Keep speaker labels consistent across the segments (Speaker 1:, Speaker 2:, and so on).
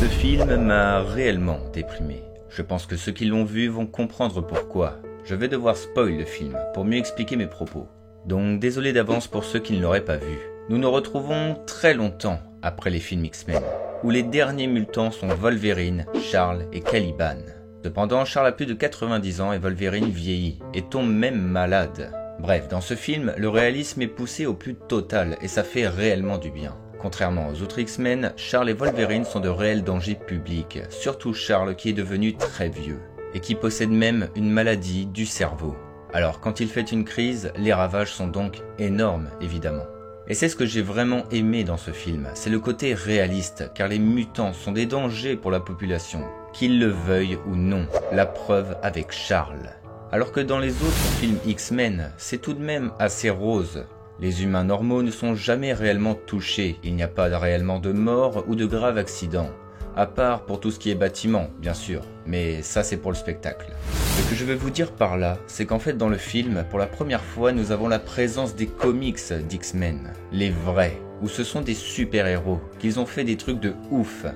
Speaker 1: Ce film m'a réellement déprimé. Je pense que ceux qui l'ont vu vont comprendre pourquoi. Je vais devoir spoil le film pour mieux expliquer mes propos. Donc désolé d'avance pour ceux qui ne l'auraient pas vu. Nous nous retrouvons très longtemps après les films X-Men, où les derniers mutants sont Wolverine, Charles et Caliban. Cependant, Charles a plus de 90 ans et Wolverine vieillit, et tombe même malade. Bref, dans ce film, le réalisme est poussé au plus total et ça fait réellement du bien. Contrairement aux autres X-Men, Charles et Wolverine sont de réels dangers publics, surtout Charles qui est devenu très vieux, et qui possède même une maladie du cerveau. Alors quand il fait une crise, les ravages sont donc énormes évidemment. Et c'est ce que j'ai vraiment aimé dans ce film, c'est le côté réaliste, car les mutants sont des dangers pour la population, qu'ils le veuillent ou non, la preuve avec Charles. Alors que dans les autres films X-Men, c'est tout de même assez rose. Les humains normaux ne sont jamais réellement touchés, il n'y a pas réellement de mort ou de graves accidents. À part pour tout ce qui est bâtiment, bien sûr, mais ça c'est pour le spectacle. Ce que je veux vous dire par là, c'est qu'en fait dans le film, pour la première fois, nous avons la présence des comics d'X-Men, les vrais, où ce sont des super-héros, qu'ils ont fait des trucs de ouf,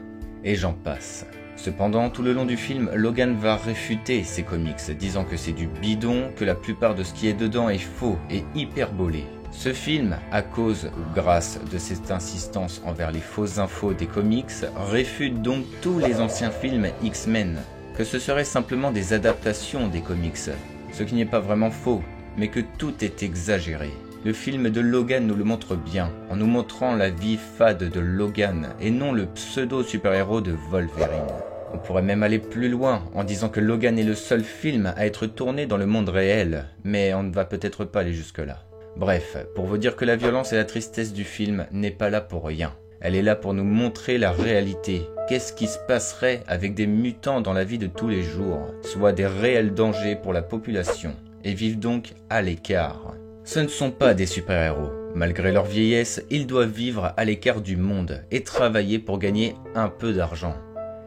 Speaker 1: et j'en passe. Cependant, tout le long du film, Logan va réfuter ces comics, disant que c'est du bidon, que la plupart de ce qui est dedans est faux et hyperbolé. Ce film, à cause ou grâce de cette insistance envers les fausses infos des comics, réfute donc tous les anciens films X-Men, que ce seraient simplement des adaptations des comics, ce qui n'est pas vraiment faux, mais que tout est exagéré. Le film de Logan nous le montre bien, en nous montrant la vie fade de Logan et non le pseudo-super-héros de Wolverine. On pourrait même aller plus loin en disant que Logan est le seul film à être tourné dans le monde réel, mais on ne va peut-être pas aller jusque-là. Bref, pour vous dire que la violence et la tristesse du film n'est pas là pour rien. Elle est là pour nous montrer la réalité. Qu'est-ce qui se passerait avec des mutants dans la vie de tous les jours, soit des réels dangers pour la population, et vivent donc à l'écart. Ce ne sont pas des super-héros. Malgré leur vieillesse, ils doivent vivre à l'écart du monde et travailler pour gagner un peu d'argent.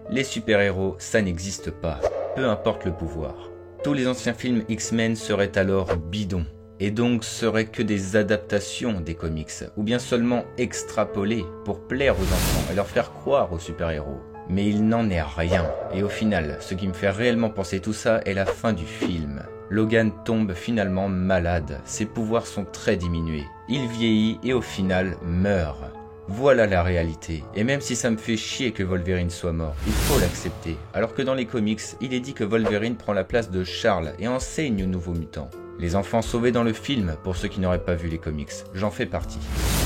Speaker 1: Les super-héros, ça n'existe pas, peu importe le pouvoir. Tous les anciens films X-Men seraient alors bidons, et donc seraient que des adaptations des comics, ou bien seulement extrapolés pour plaire aux enfants et leur faire croire aux super-héros. Mais il n'en est rien, et au final, ce qui me fait réellement penser tout ça est la fin du film. Logan tombe finalement malade, ses pouvoirs sont très diminués, il vieillit et au final meurt. Voilà la réalité, et même si ça me fait chier que Wolverine soit mort, il faut l'accepter, alors que dans les comics, il est dit que Wolverine prend la place de Charles et enseigne aux nouveaux mutants. Les enfants sauvés dans le film, pour ceux qui n'auraient pas vu les comics, j'en fais partie.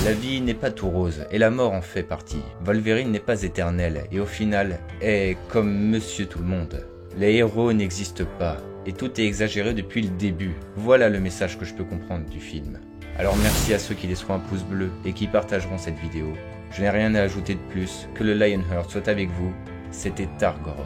Speaker 1: La vie n'est pas tout rose, et la mort en fait partie. Wolverine n'est pas éternel, et au final, est comme Monsieur Tout-le-Monde. Les héros n'existent pas, et tout est exagéré depuis le début. Voilà le message que je peux comprendre du film. Alors merci à ceux qui laisseront un pouce bleu et qui partageront cette vidéo. Je n'ai rien à ajouter de plus, que le Lionheart soit avec vous. C'était Targorok.